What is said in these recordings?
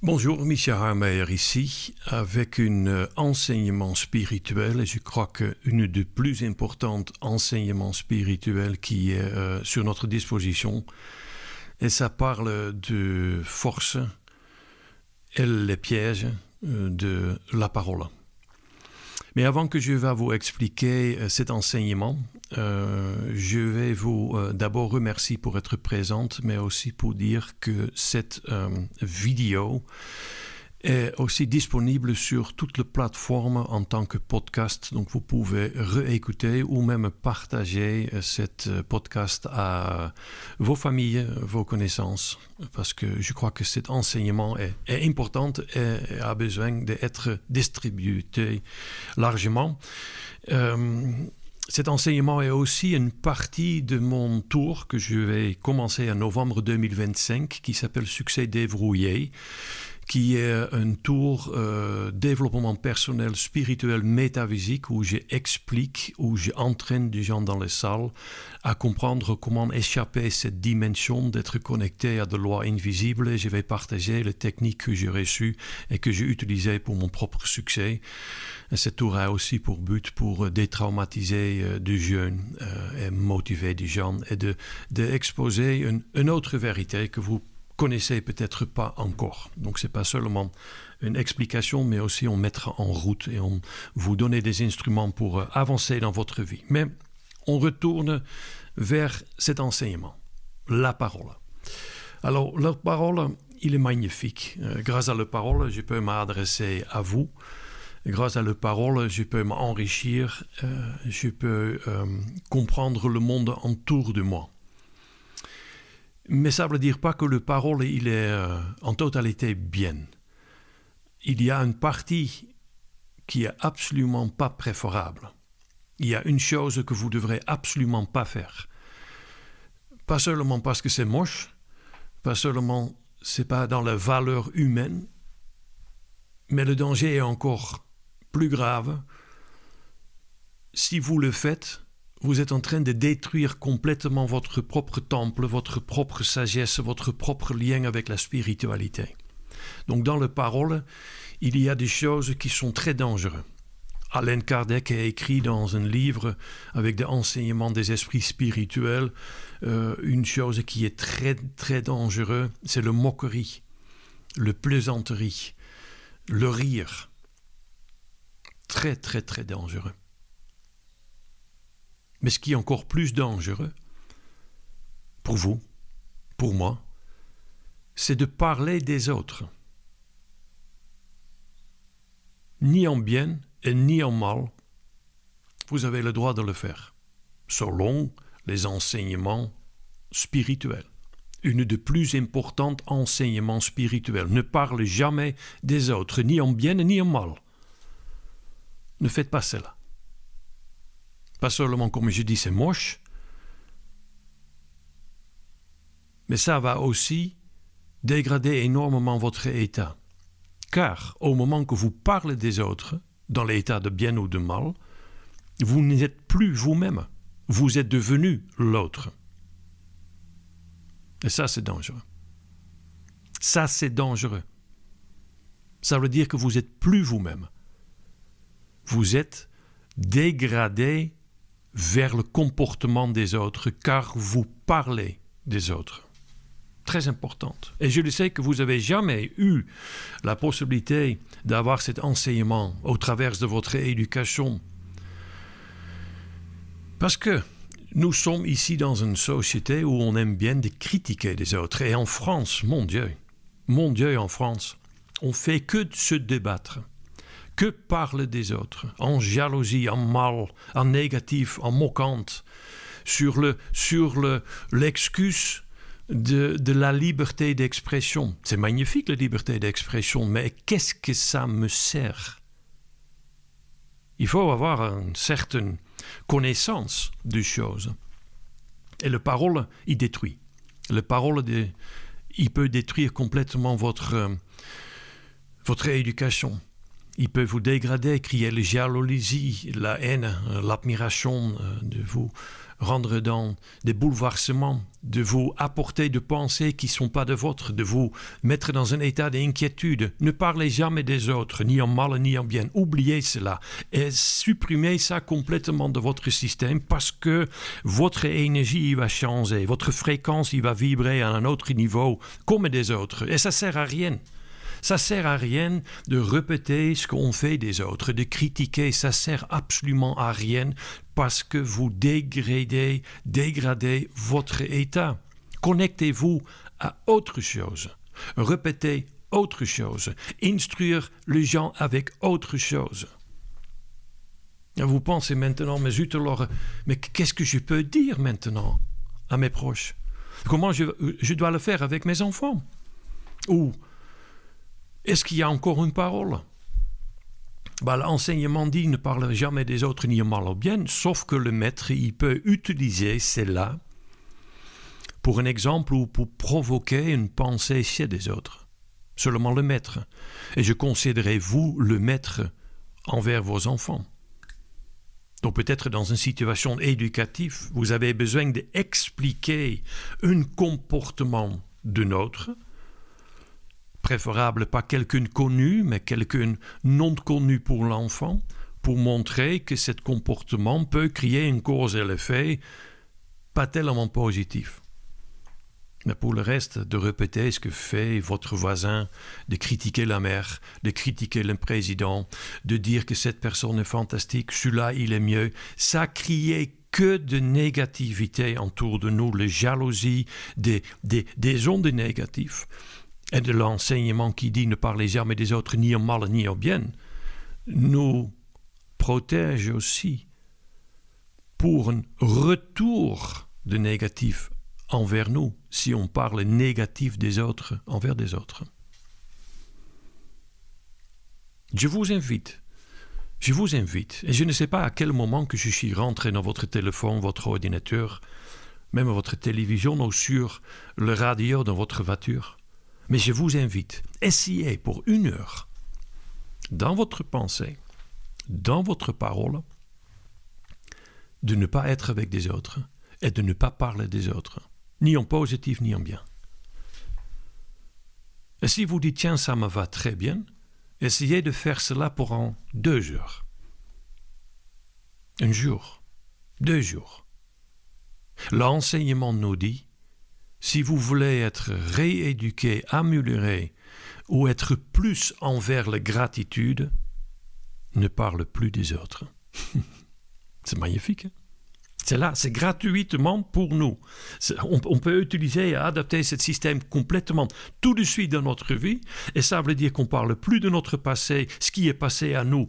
Bonjour, Michel Harmeyer ici, avec un enseignement spirituel, et je crois qu'une des plus importantes enseignements spirituels qui est sur notre disposition, et ça parle de force et les pièges de la parole. Mais avant que je vais vous expliquer cet enseignement, je vais vous d'abord remercier pour être présente, mais aussi pour dire que cette vidéo est aussi disponible sur toutes les plateformes en tant que podcast. Donc vous pouvez réécouter ou même partager cette podcast à vos familles, vos connaissances, parce que je crois que cet enseignement est important et a besoin d'être distribué largement. Cet enseignement est aussi une partie de mon tour que je vais commencer en novembre 2025 qui s'appelle Succès déverrouillé, qui est un tour développement personnel, spirituel, métaphysique où j'explique, où j'entraîne des gens dans les salles à comprendre comment échapper à cette dimension d'être connecté à des lois invisibles. Et je vais partager les techniques que j'ai reçues et que j'ai utilisées pour mon propre succès. Et ce tour a aussi pour but pour détraumatiser des jeunes et motiver des gens et d'exposer une autre vérité que vous connaissez peut-être pas encore. Donc c'est pas seulement une explication, mais aussi on mettra en route et on vous donner des instruments pour avancer dans votre vie. Mais on retourne vers cet enseignement, la parole. Alors la parole, il est magnifique. Grâce à la parole, je peux m'adresser à vous. Grâce à la parole, je peux m'enrichir, je peux comprendre le monde autour de moi. Mais ça ne veut dire pas que le parole, il est en totalité bien. Il y a une partie qui est absolument pas préférable. Il y a une chose que vous devrez absolument pas faire. Pas seulement parce que c'est moche, pas seulement c'est pas dans la valeur humaine, mais le danger est encore plus grave. Si vous le faites, vous êtes en train de détruire complètement votre propre temple, votre propre sagesse, votre propre lien avec la spiritualité. Donc dans la parole, il y a des choses qui sont très dangereuses. Allan Kardec a écrit dans un livre avec des enseignements des esprits spirituels, une chose qui est très très dangereuse, c'est le moquerie, le plaisanterie, le rire. Très très très dangereux. Mais ce qui est encore plus dangereux, pour vous, pour moi, c'est de parler des autres. Ni en bien et ni en mal, vous avez le droit de le faire, selon les enseignements spirituels. Une des plus importantes enseignements spirituels. Ne parle jamais des autres, ni en bien ni en mal. Ne faites pas cela. Pas seulement, comme je dis, c'est moche, mais ça va aussi dégrader énormément votre état. Car au moment que vous parlez des autres, dans l'état de bien ou de mal, vous n'êtes plus vous-même. Vous êtes devenu l'autre. Et ça, c'est dangereux. Ça, c'est dangereux. Ça veut dire que vous n'êtes plus vous-même. Vous êtes dégradé vers le comportement des autres, car vous parlez des autres. Très importante. Et je le sais que vous n'avez jamais eu la possibilité d'avoir cet enseignement au travers de votre éducation. Parce que nous sommes ici dans une société où on aime bien de critiquer les autres. Et en France, mon Dieu, en France, on fait que de se débattre. Que parler des autres, en jalousie, en mal, en négatif, en moquante, sur l'excuse de la liberté d'expression. C'est magnifique la liberté d'expression, mais qu'est-ce que ça me sert? Il faut avoir une certaine connaissance des choses. Et la parole, il détruit. La parole, il peut détruire complètement votre éducation. Il peut vous dégrader, créer la jalousie, la haine, l'admiration, de vous rendre dans des bouleversements, de vous apporter de pensées qui ne sont pas de vôtres, de vous mettre dans un état d'inquiétude. Ne parlez jamais des autres, ni en mal ni en bien. Oubliez cela et supprimez ça complètement de votre système parce que votre énergie va changer, votre fréquence va vibrer à un autre niveau comme des autres et ça ne sert à rien. Ça ne sert à rien de répéter ce qu'on fait des autres, de critiquer, ça ne sert absolument à rien parce que vous dégradez votre état. Connectez-vous à autre chose, répétez autre chose, instruire les gens avec autre chose. Vous pensez maintenant, mais qu'est-ce que je peux dire maintenant à mes proches? Comment je dois le faire avec mes enfants? Ou est-ce qu'il y a encore une parole? L'enseignement dit ne parle jamais des autres ni au mal ou bien, sauf que le maître il peut utiliser cela pour un exemple ou pour provoquer une pensée chez des autres. Seulement le maître. Et je considérerais vous le maître envers vos enfants. Donc peut-être dans une situation éducative, vous avez besoin d'expliquer un comportement d'un autre, préférable pas quelqu'un connu, mais quelqu'un non connu pour l'enfant, pour montrer que ce comportement peut créer une cause et l'effet pas tellement positif. Mais pour le reste, de répéter ce que fait votre voisin, de critiquer la mère, de critiquer le président, de dire que cette personne est fantastique, celui-là il est mieux, ça crée que de négativité autour de nous, la jalousie, des ondes négatives. Et de l'enseignement qui dit ne parlez jamais des autres ni en mal ni en bien, nous protège aussi pour un retour de négatif envers nous, si on parle négatif des autres envers des autres. Je vous invite, et je ne sais pas à quel moment que je suis rentré dans votre téléphone, votre ordinateur, même votre télévision ou sur le radio dans votre voiture. Mais je vous invite, essayez pour 1 heure, dans votre pensée, dans votre parole, de ne pas être avec des autres et de ne pas parler des autres, ni en positif ni en bien. Et si vous dites, tiens, ça me va très bien, essayez de faire cela pour 2 jours. 1 jour, 2 jours. L'enseignement nous dit, si vous voulez être rééduqué, amélioré ou être plus envers la gratitude, ne parle plus des autres. C'est magnifique. Hein? C'est là, c'est gratuitement pour nous. On peut utiliser et adapter ce système complètement tout de suite dans notre vie et ça veut dire qu'on ne parle plus de notre passé, ce qui est passé à nous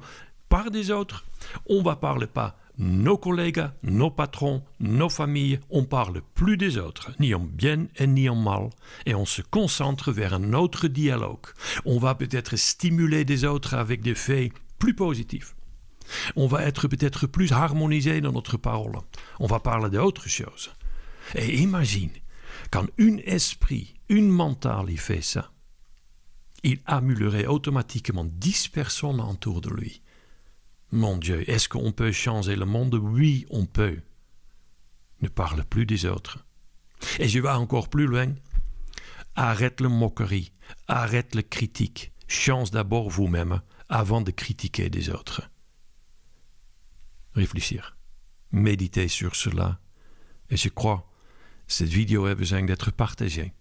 par des autres. On ne va parler pas nos collègues, nos patrons, nos familles, on ne parle plus des autres, ni en bien et ni en mal, et on se concentre vers un autre dialogue. On va peut-être stimuler des autres avec des faits plus positifs. On va être peut-être plus harmonisé dans notre parole. On va parler d'autres choses. Et imagine, quand un esprit, une mentale, il fait ça, il améliorerait automatiquement 10 personnes autour de lui. Mon Dieu, est-ce qu'on peut changer le monde? Oui, on peut. Ne parle plus des autres. Et je vais encore plus loin. Arrête la moquerie, arrête la critique. Change d'abord vous-même avant de critiquer des autres. Réfléchir, méditer sur cela. Et je crois, cette vidéo a besoin d'être partagée.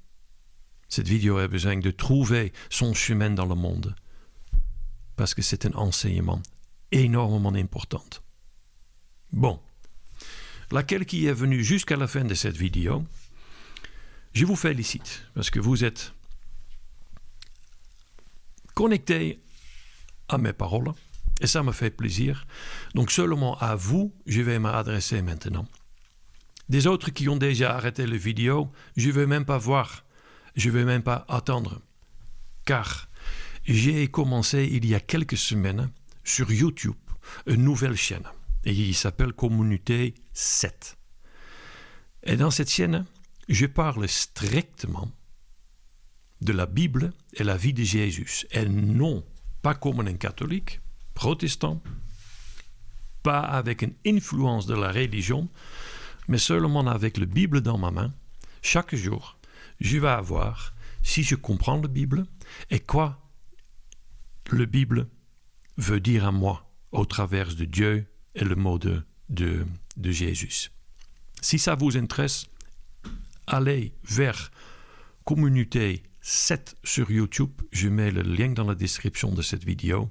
Cette vidéo a besoin de trouver son chemin dans le monde. Parce que c'est un enseignement énormément importante. Bon, laquelle qui est venue jusqu'à la fin de cette vidéo, je vous félicite parce que vous êtes connectés à mes paroles et ça me fait plaisir. Donc seulement à vous, je vais m'adresser maintenant. Des autres qui ont déjà arrêté la vidéo, je ne vais même pas voir, je ne vais même pas attendre, car j'ai commencé il y a quelques semaines sur YouTube, une nouvelle chaîne. Et il s'appelle Communauté 7. Et dans cette chaîne, je parle strictement de la Bible et la vie de Jésus. Et non pas comme un catholique, protestant, pas avec une influence de la religion, mais seulement avec la Bible dans ma main. Chaque jour, je vais voir si je comprends la Bible et quoi la Bible veut dire à moi au travers de Dieu et le mot de Jésus. Si ça vous intéresse, allez vers Communauté 7 sur YouTube. Je mets le lien dans la description de cette vidéo.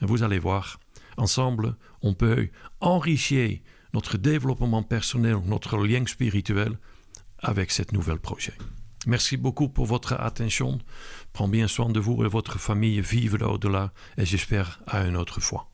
Et vous allez voir, ensemble, on peut enrichir notre développement personnel, notre lien spirituel avec ce nouvel projet. Merci beaucoup pour votre attention. Prenez bien soin de vous et votre famille. Vive l'au-delà et j'espère à une autre fois.